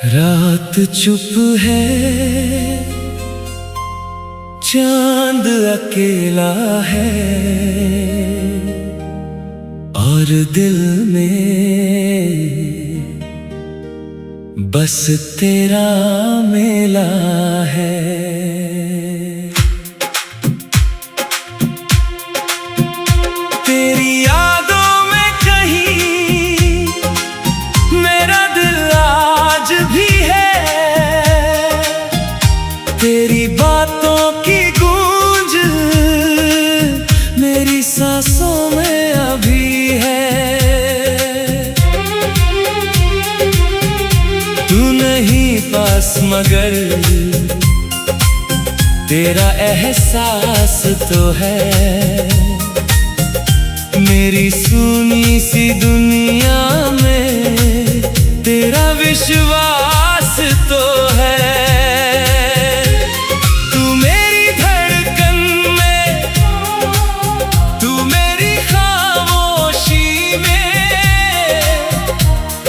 रात चुप है, चांद अकेला है और दिल में बस तेरा मेला है। तेरी यादों में कहीं मेरा दिल आज भी है, तेरी बातों की गूंज मेरी सांसों में अभी है। तू नहीं पास मगर तेरा एहसास तो है। मेरी सुनी सी दुनिया में तेरा विश्वास तो है। तू मेरी धड़कन में, तू मेरी खामोशी में,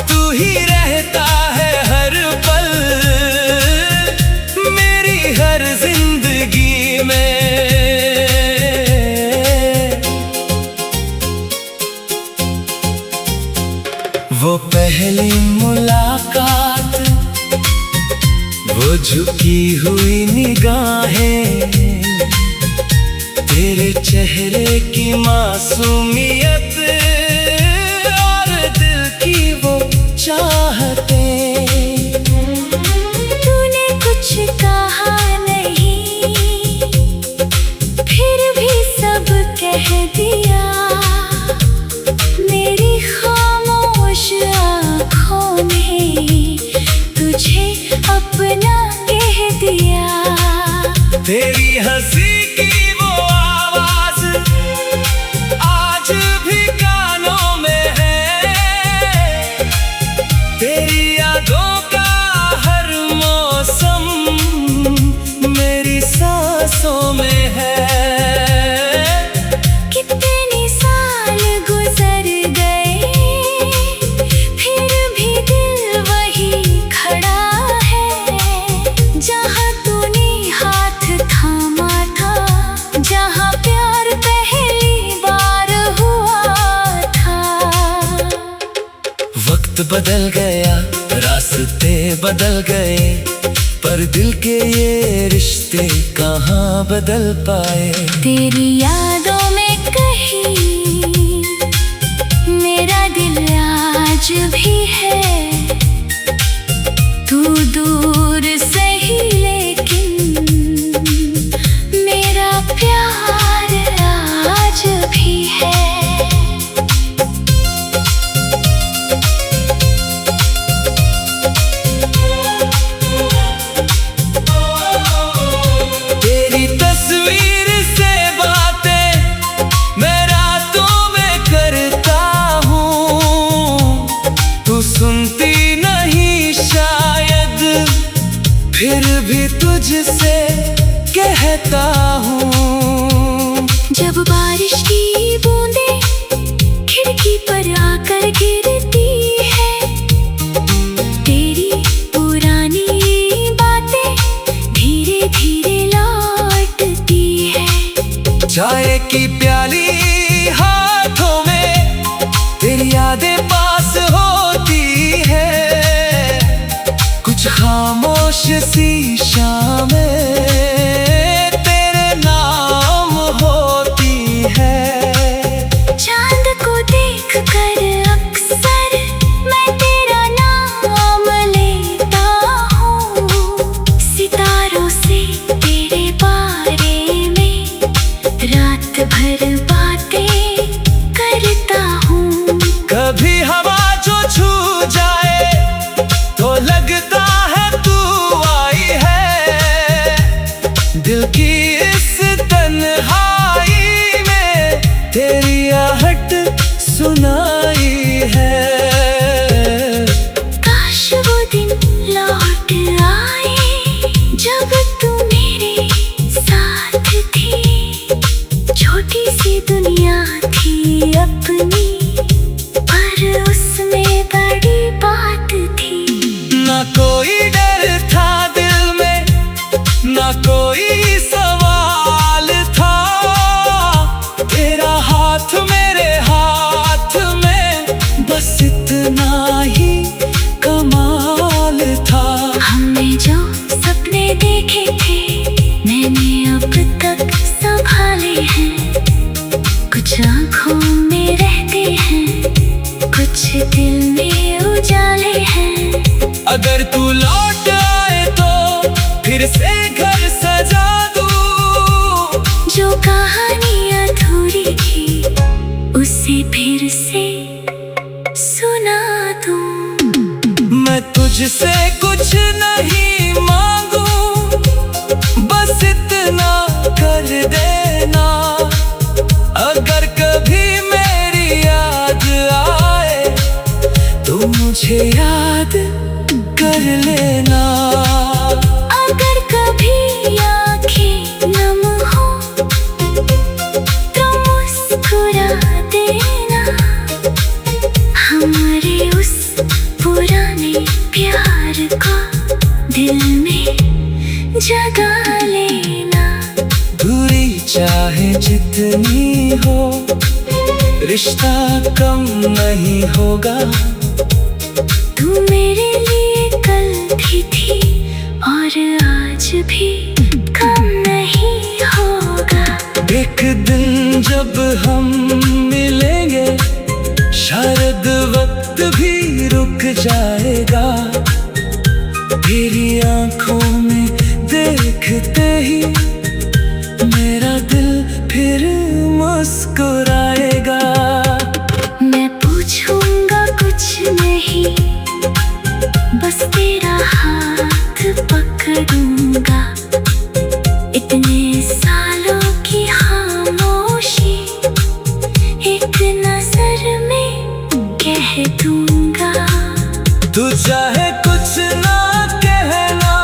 तू ही रहता है हर पल मेरी हर जिंदगी में। वो पहली मुलाकात, वो झुकी हुई निगाहें, तेरे चेहरे की मासूमियत और दिल की वो चाहतें। तूने कुछ कहा नहीं, फिर भी सब कह दिया। मेरी खामोश आँखों ने तुझे अपना कह दिया। तेरी हंसी की वो आवाज आज भी कानों में है, तेरी यादों का हर मौसम मेरी सांसों में है। कितने साल गुजर गए, फिर भी दिल वही खड़ा है। जहाँ तूने हाथ थामा था, जहाँ प्यार पहली बार हुआ था। वक्त बदल गया, रास्ते बदल गए, पर दिल के ये रिश्ते कहाँ बदल पाए। तेरी यादों में कहीं मेरा दिल आज भी है। तू दूर सही लेकिन मेरा प्यार आज भी है। तेरी तस्वीर से बातें मैं रातों में करता हूँ, तू सुनती नहीं शायद, फिर भी तुझसे कहता हूँ। जब बारिश की बूंदें खिड़की पर आकर गिरती है, तेरी पुरानी बातें धीरे धीरे लौटती है। चाय की प्याली हाथों में, तेरी यादें पास होती है, कुछ खामोश सी शामें तेरे नाम होती है। चांद को देखकर अक्सर मैं तेरा नाम लेता हूँ। सितारों से तेरे बारे में रात भर बातें करता हूँ। कभी हवा जो छू जाए तो लगता है तू आई है, दुनिया थी अपनी, पर उसमें बड़ी बात थी। ना कोई डर था दिल में, ना कोई सवाल था। तेरा हाथ मेरे हाथ में, बस इतना ही कमाल था। हमने जो सपने देखे थे मैंने अब तक संभाले हैं। कुछ आँखों में रहते हैं, कुछ दिल में उजाले हैं। अगर तू लौट आए तो फिर से घर सजा दूं। जो कहानी अधूरी थी उसे फिर से सुना दूं। मैं तुझसे कुछ नहीं मांगू, बस इतना कर देना। अगर कभी मेरी याद आए तो मुझे याद कर लेना। अगर कभी आँखें नम हो तो मुस्कुरा देना। हमारे उस पुराने प्यार को दिल में जगा लेना। दूरी चाहे जितनी हो, रिश्ता कम नहीं होगा। तू मेरे लिए कल भी थी और आज भी कम नहीं होगा। एक दिन जब हम मिलेंगे शायद वक्त भी रुक जाएगा। तेरी आंखों में देखते ही मेरा दिल फिर मुस्कुराएगा। मैं पूछूंगा कुछ नहीं, बस तेरा हाथ पकड़ूंगा। इतने सालों की खामोशी एक नजर में कह दूंगा। तू चाहे कुछ ना कहना,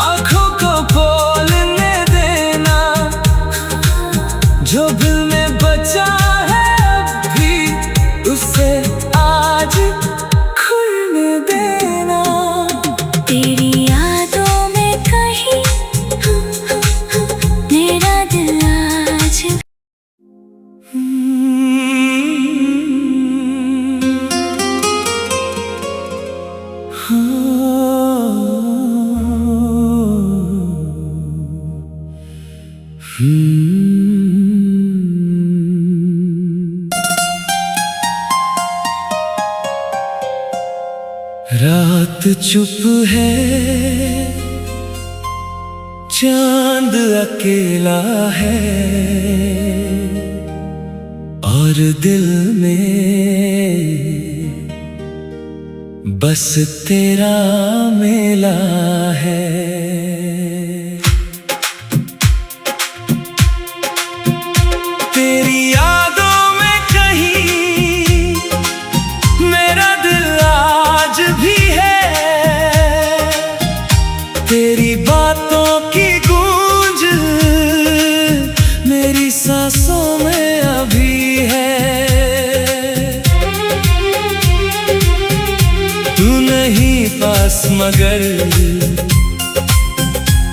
आँखों को बोलने देना। जो दिल में बचा है अभी उसे आज खुलने देना। तेरी यादों में कहीं मेरा दिल आज रात चुप है, चांद अकेला है और दिल में बस तेरा मेला है। तेरी यादों में कहीं मेरा दिल आज भी है। तेरी बातों की गूंज मेरी सांसों में अभी है। तू नहीं पास मगर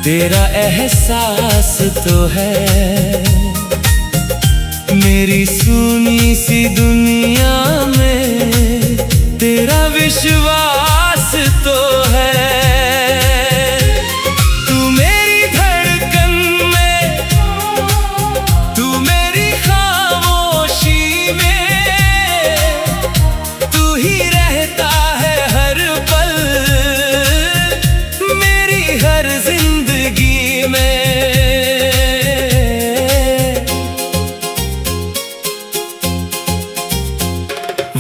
तेरा एहसास तो है। मेरी सुनी सी दुनिया में तेरा विश्वास तो है। तू मेरी धड़कन में, तू मेरी खामोशी में, तू ही रहता है हर पल मेरी हर जिंदगी में।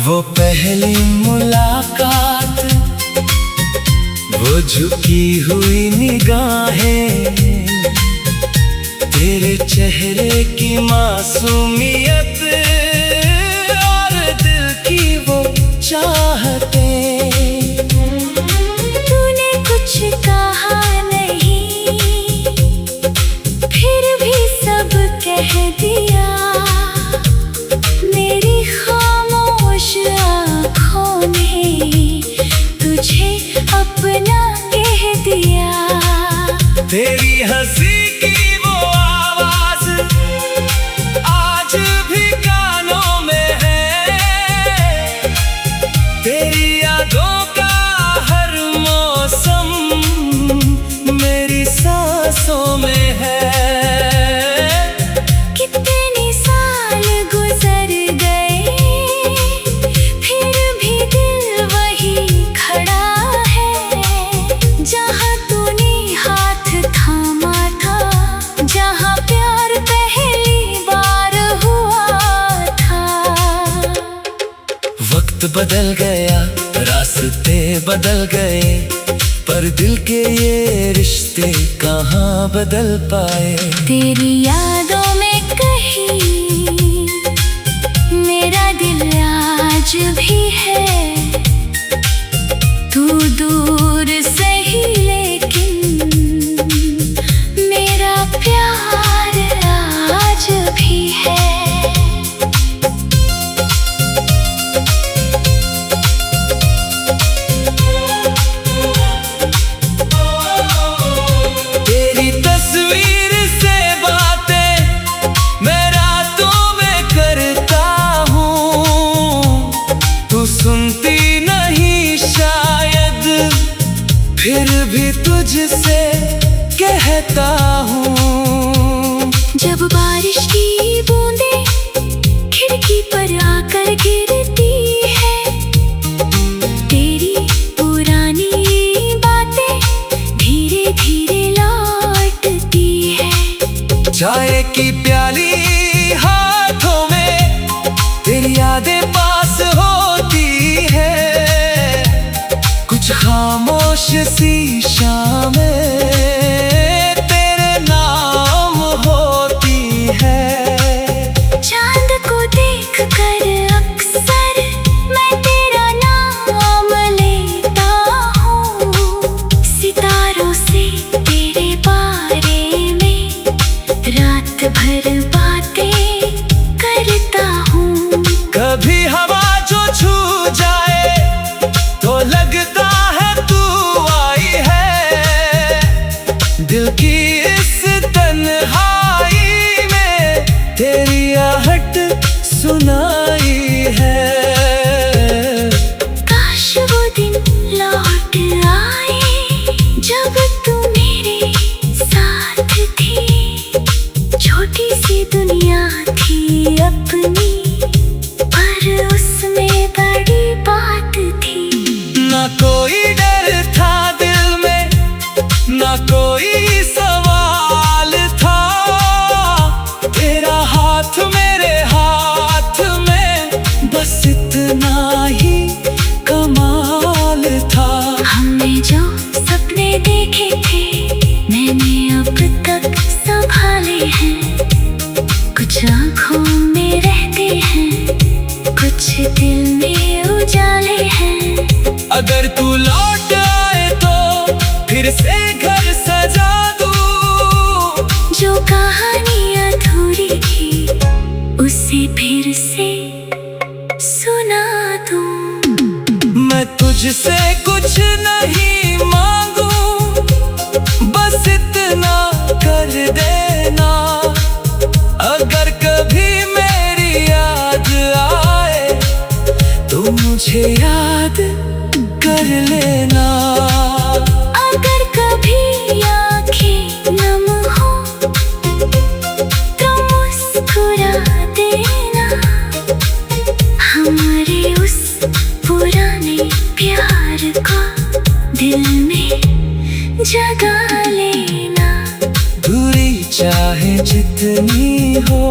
वो पहली मुलाकात, वो झुकी हुई निगाहें, तेरे चेहरे की मासूमियत और दिल की वो चाहतें। तूने कुछ कहा नहीं फिर भी सब कह दिया। दिया। मेरी खामोश आँखों ने तुझे अपना कह दिया। तेरी हंसी की वो आवाज आज भी कानों में है। तेरी यादों का हर मौसम मेरी सांसों में है। कितने साल गुजर गए फिर भी दिल वही खड़ा है। जहाँ तूने हाथ थामा था, जहाँ प्यार पहली बार हुआ था। वक्त बदल गया, रास्ते बदल गए, पर दिल के ये रिश्ते कहाँ बदल पाए। तेरी यादों में कहीं मेरा दिल आज भी है। तू दूर सही लेकिन मेरा प्यार आज भी है। तेरी तस्वीर से बातें मैं रातों में करता हूँ। तू सुनती नहीं शायद, फिर भी तुझसे कहता हूँ। जब बारिश की बूंदें खिड़की पर आकर गिरती है, तेरी पुरानी बातें धीरे धीरे लौटती है। चाय की प्याली हाथों में तेरी यादें पास होती है। कुछ खामोश सी शामें तेरे नाम होती है। चांद को देखकर अक्सर मैं तेरा नाम लेता हूँ। सितारों से तेरे बारे में रात भर बातें करता हूँ। कभी हवा जो छू जाए तो लगता है तू आई है। दिल की इस तन्हाई में तेरी आहट सुनाई है। काश वो दिन लौट आए जब तू मेरे साथ थी। छोटी सी दुनिया थी अपनी, पर उसमें बड़ी बात थी। ना कोई डर था दिल में, ना कोई सवाल था। तेरा हाथ मेरे हाथ में, बस इतना ही कमाल था। हमने जो सपने देखे थे मैंने अब तक संभाले हैं। कुछ आँखों में रहते हैं, कुछ दिल में उजाले हैं। अगर तू लौट आए तो फिर से घर सजा दूं। जो कहानी अधूरी थी उसे फिर से सुना दूं। मैं तुझसे कुछ नहीं मांगू, बस इतना कर देना। अगर कभी मेरी याद आए तो मुझे याद कर लेना। अगर कभी आँखें नम हो तो मुस्कुरा देना। हमारे उस पुराने प्यार को दिल में जगा लेना। दूरी चाहे जितनी हो,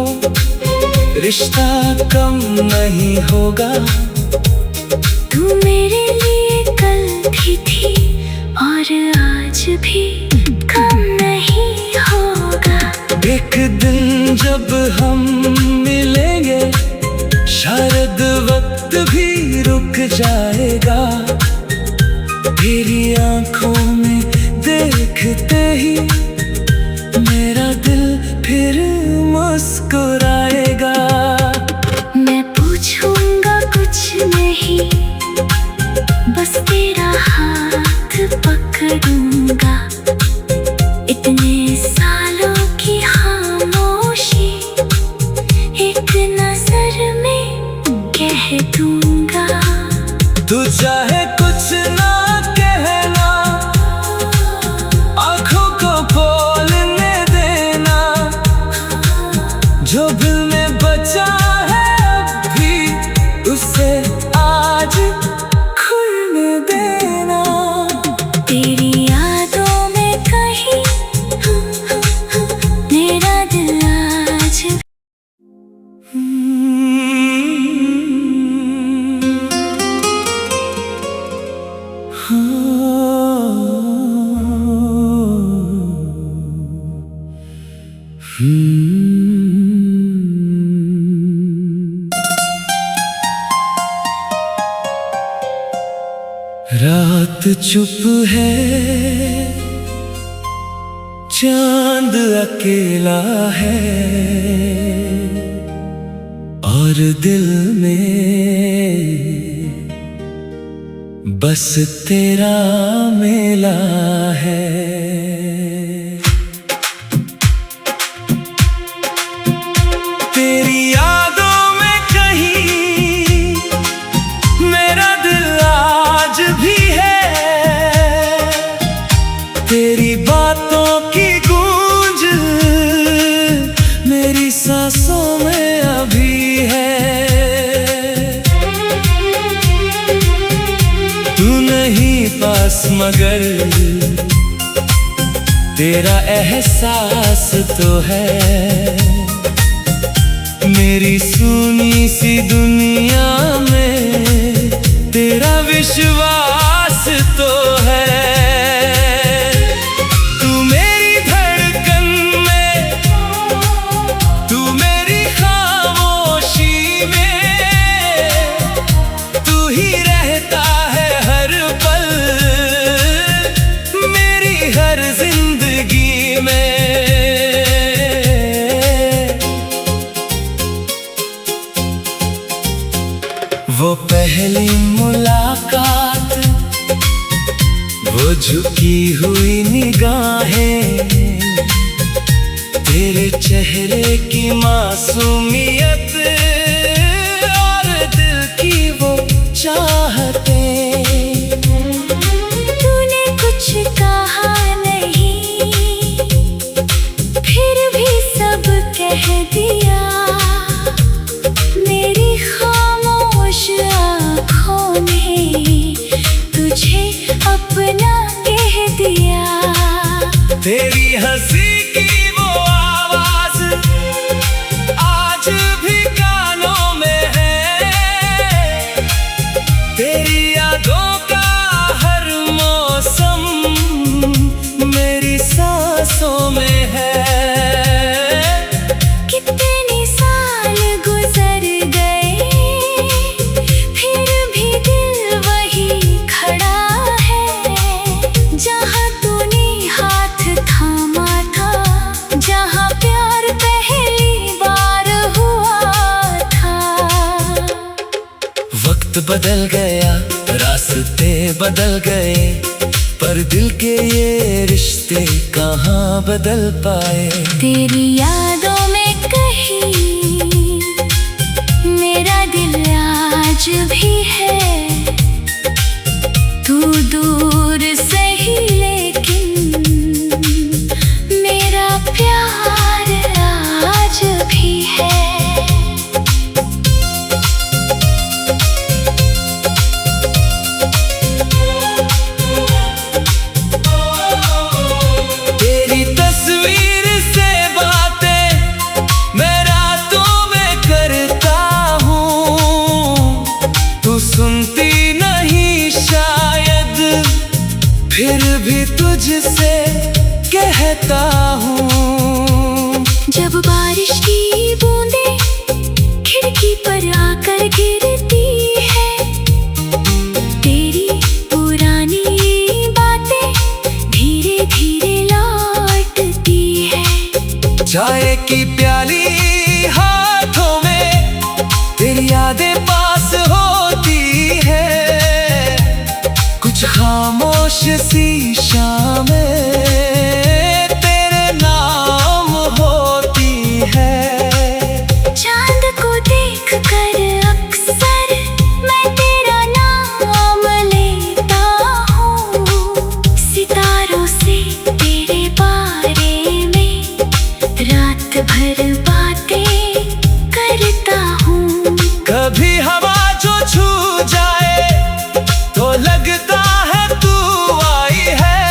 रिश्ता कम नहीं होगा। तू मेरे लिए कल भी थी और आज भी कम नहीं होगा। एक दिन जब हम मिलेंगे शायद वक्त भी रुक जाएगा। तेरी आंखों में देखते ही मेरा दिल फिर मुस्कुराए। एक नजर में कह दूंगा। तू चाहे कुछ ना कहना, आंखों को बोलने देना, जो दिल में बचा है अब भी उसे आज खुलने देना। तेरी यादों में कहीं मेरा दिल आज रात चुप है, चांद अकेला है, और दिल में बस तेरा मेला है। तेरी यादों में कहीं मेरा दिल आज भी है, तेरी बातों की गूंज मेरी सांसों में अभी है। तू नहीं पास मगर तेरा एहसास तो है। मेरी सुनी सी दुनिया में तेरा विश्वास तो है। तू मेरी धड़कन में, तू मेरी खामोशी में, तू ही रहता है हर पल मेरी हर जिंदगी में। वो पहली मुलाकात, वो झुकी हुई निगाहें, तेरे चेहरे की मासूमियत और दिल की वो चाहतें। तूने कुछ कहा नहीं, फिर भी सब कह दिया। मेरी खामोश आँखों ने तुझे अपना कह दिया। तेरी हंसी की वो आवाज आज भी कानों में है, तेरी यादों का हर मौसम मेरी सांसों में है। कितने साल गुजर गए, फिर भी दिल वही खड़ा है। जहाँ तूने हाथ थामा था, जहाँ प्यार पहली बार हुआ था। वक्त बदल गया, रास्ते बदल गए, पर दिल के ये रिश्ते कहाँ बदल पाए। तेरी यादों में कहीं मेरा दिल आज भी है। तू दूर सही लेकिन मेरा प्यार आज भी है। तेरी तस्वीर से बातें मैं रातों में करता हूँ, तू सुनती नहीं शायद, फिर भी तुझसे कहता हूँ। जब बारिश की बूंदें खिड़की पर आकर गिरती है, तेरी पुरानी बातें धीरे धीरे लौटती है। चाय की प्याली हाथों में, तेरी यादें पास होती है, कुछ खामोश सी शामें तेरे नाम होती है। चांद कभी हवा जो छू जाए तो लगता है तू आई है।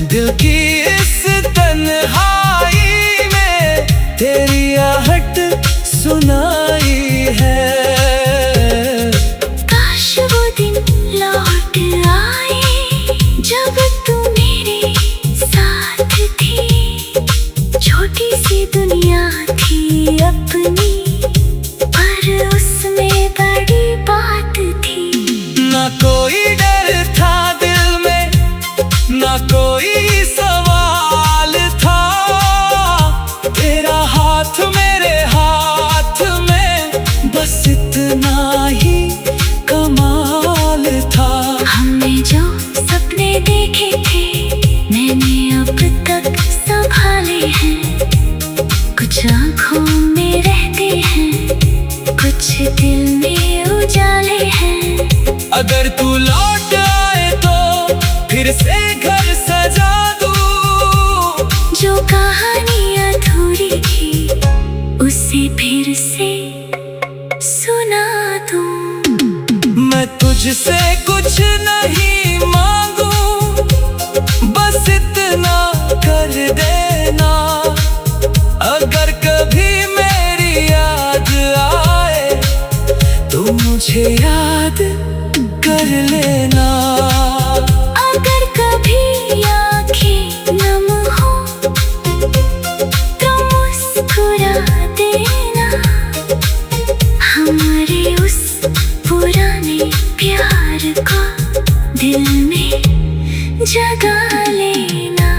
दिल की इस तन्हाई में तेरी आहट सुनाई है। काश वो दिन लौट आए जब तू मेरे साथ थी। छोटी सी दुनिया थी अपनी, पर उसमें बड़ी बात थी। ना कोई डर था दिल में, ना कोई सवाल था। तेरा हाथ मेरे हाथ में, बस इतना ही कमाल था। हमने जो सपने देखे थे मैंने अब तक संभाले हैं। कुछ आँखों में रहते हैं, कुछ दिल में उजाले हैं। अगर तू लौट आए तो फिर से घर सजा दूं। जो कहानी अधूरी थी उसे फिर से सुना दूं। मैं तुझसे कुछ नहीं मांगू, बस इतना कर देना। अगर कभी मेरी याद आए तो मुझे याद कर लेना। अगर कभी आँखें नम हो तो मुस्कुरा देना। हमारे उस पुराने प्यार को दिल में जगा लेना।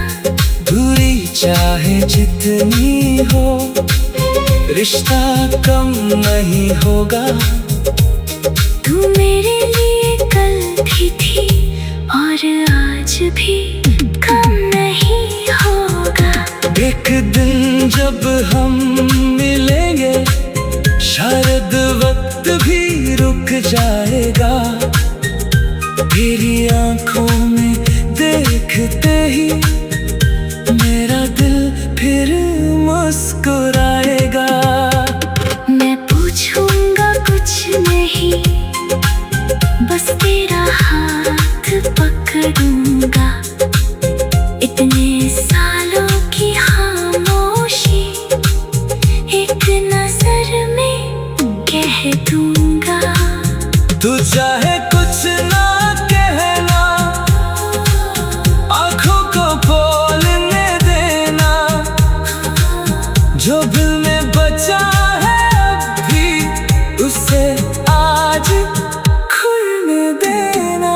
दूरी चाहे जितनी हो, रिश्ता कम नहीं होगा। तू मेरे लिए कल भी थी और आज भी कम नहीं होगा। एक दिन जब हम मिलेंगे शायद वक्त भी रुक जाएगा। तेरी आंखों में देखते ही मेरा दिल फिर मुस्कुराएगा। मैं पूछूंगा कुछ नहीं, बस तेरा हाथ पकड़ूंगा। इतने सालों की खामोशी एक नजर में कह दूंगा। तू चाहे कुछ ना कहना, आँखों को बोलने देना। जो दिल में बचा है अब भी उसे आज खुलने देना।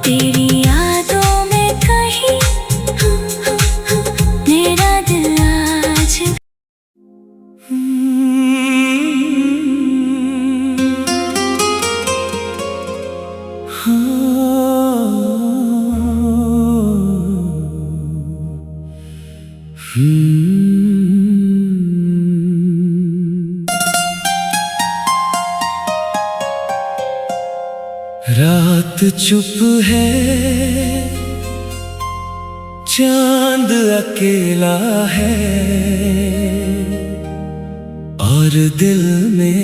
तेरी यादों में कहीं मेरा दिल आज रात चुप है, चांद अकेला है और दिल में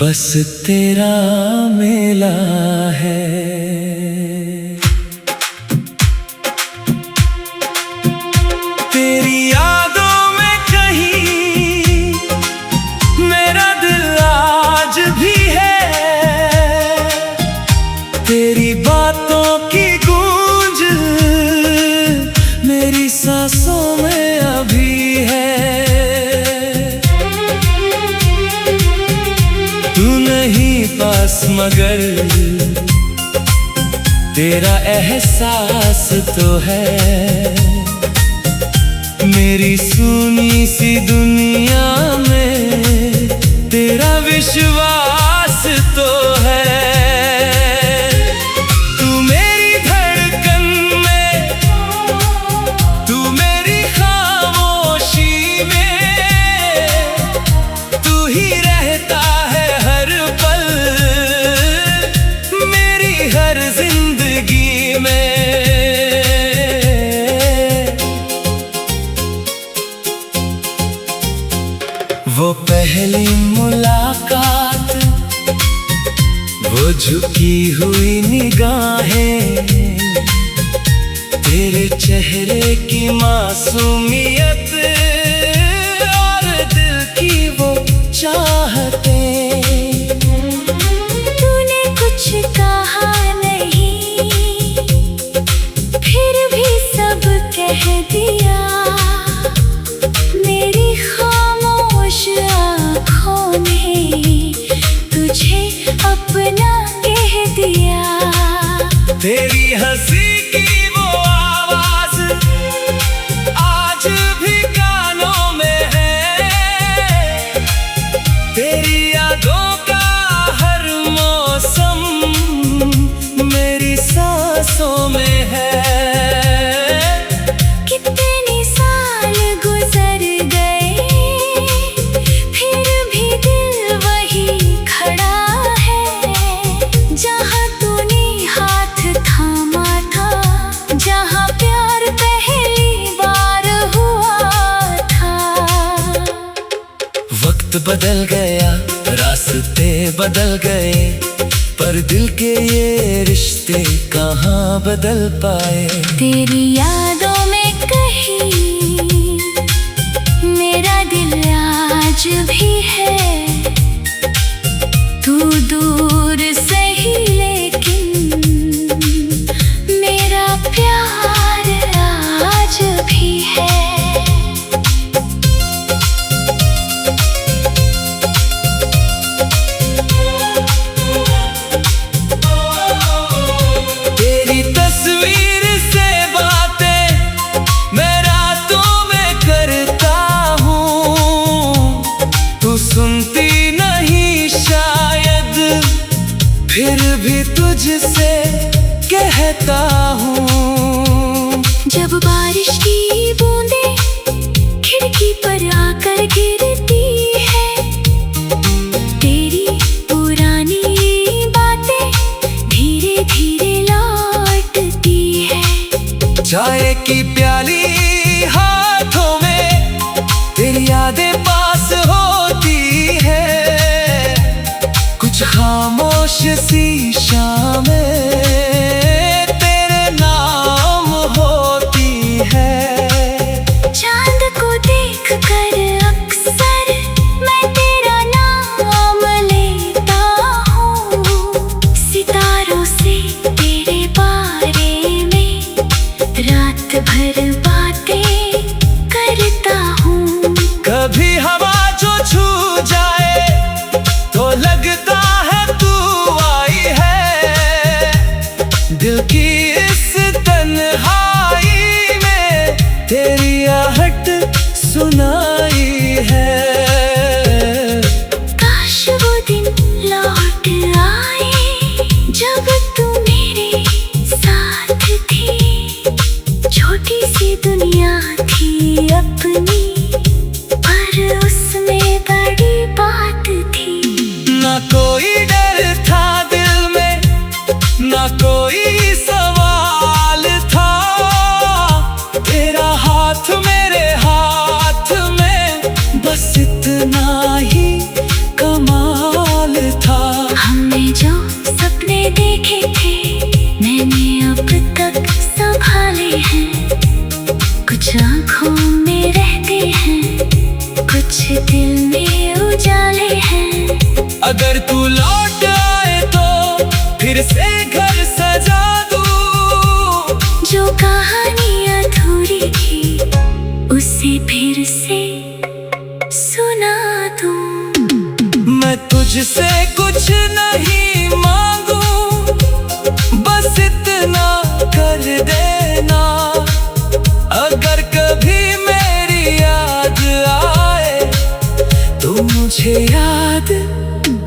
बस तेरा मेला है। तेरी यादों में कहीं मेरा दिल आज भी है। तेरी बातों की गूंज मेरी सांसों में अभी है। तू नहीं पास मगर तेरा एहसास तो है। मेरी सुनी सी दुनिया में तेरा विश्वास तो है। तू मेरी धड़कन में, तू मेरी खामोशी में, तू ही रहता है हर पल मेरी हर जिंदगी में। वो पहली मुलाकात, वो झुकी हुई निगाहें, तेरे चेहरे की मासूमियत और दिल की वो चाहतें। तूने कुछ कहा नहीं, फिर भी सब कह दिया। मेरी खामोश आँखों ने तुझे अपना कह दिया। तेरी हंसी की वो आवाज आज भी कानों में है, तेरी यादों का हर मौसम मेरी सांसों में है। कितने साल गुजर गए, फिर भी दिल वही खड़ा है। जहाँ तूने हाथ थामा था, जहाँ प्यार पहली बार हुआ था। वक्त बदल गया, रास्ते बदल गए, पर दिल के ये रिश्ते कहाँ बदल पाए। तेरी यादों में कहीं मेरा दिल आज भी है। तू दूर से ही लेकिन मेरा प्यार आज भी है। तेरी तस्वीर से बातें मैं रातों में करता हूँ, तू सुनती नहीं शायद, फिर भी तुझसे कहता हूँ। जब बारिश की बूंदें खिड़की पर आकर गिरती है, तेरी पुरानी बातें धीरे धीरे लौटती है। चाय की प्याली हाथों में, तेरी यादें पास होती है, कुछ खामोश सी शामें तेरे नाम होती है। चांद को देखकर अक्सर मैं तेरा नाम लेता हूँ। सितारों से तेरे बारे में रात भर बातें करता हूँ। कभी हवा जो छू जाए तो लगता है तू आई है, दिल की इस तन्हाई में तेरी आहट सुनाई है। काश वो दिन लौट आए जब तू मेरे साथ थी। छोटी सी दुनिया थी अपनी, पर उसमें बड़ी बात थी। ना कोई डर था दिल में, ना कोई सवाल था, तेरा हाथ मेरे हाथ में, बस इतना ही कमाल था। हमने जो सपने देखे थे मैंने अब तक संभाले हैं। कुछ आँखों में रहते हैं, कुछ दिल में उजाले हैं। अगर तू लौट आए तो फिर से घर सजा दूं, जो कहानी अधूरी थी उसे फिर से सुना दूं। मैं तुझसे कुछ नहीं मांगू, बस इतना कर देना। अगर कभी मेरी याद आए तो मुझे याद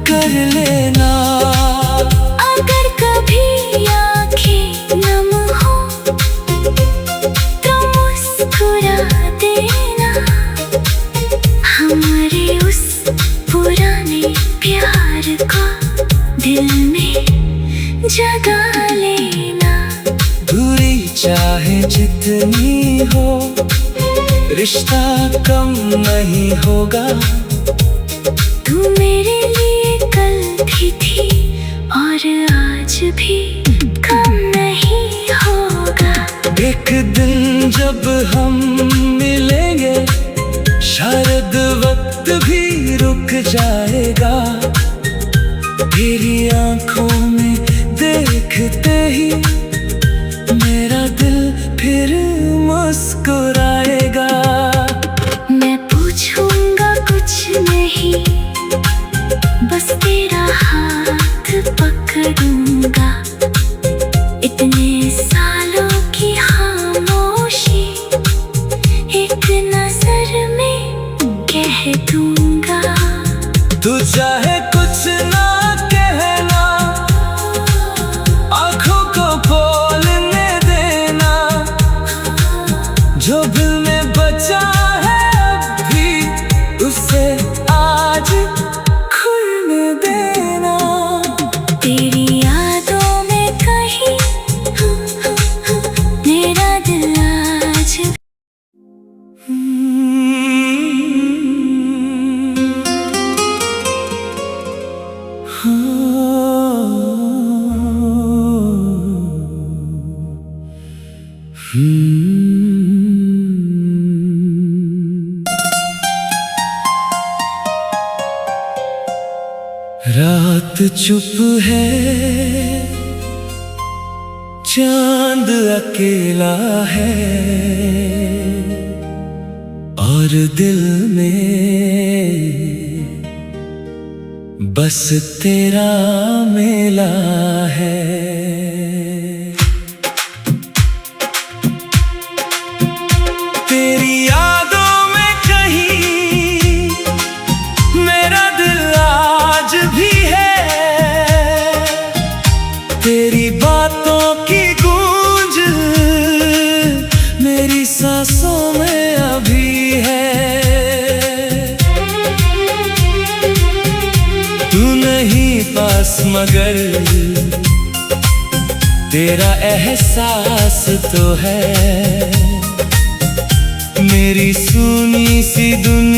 कर लेना। अगर कभी आँखें नम हो तो मुस्कुरा देना। हमारे उस पुराने प्यार को दिल में जगा लेना। दूरी चाहे जितनी हो, रिश्ता कम नहीं होगा। तू मेरे लिए कल भी थी और आज भी कम नहीं होगा। एक दिन जब हम मिलेंगे शायद वक्त भी रुक जाएगा। तेरी आंखों में देखते ही मेरा दिल फिर मुस्कुराएगा। मैं पूछूंगा कुछ नहीं, बस तेरा हाथ पकड़ूंगा। इतने सालों की खामोशी एक नजर में कह दूंगा। तू चाहे कुछ ना कहना, आंखों को बोलने देना। जो दिल में बचा है अभी उसे आज खुलने देना। तेरी यादों में कहीं मेरा दिल आज रात चुप है, चांद अकेला है और दिल में बस तेरा मेला है। तेरी यादों में कहीं मेरा दिल आज भी है। तेरी बातों की गूंज मेरी सांसों में अभी है। तू नहीं पास मगर तेरा एहसास तो है। मेरी सुनी सी दुनिया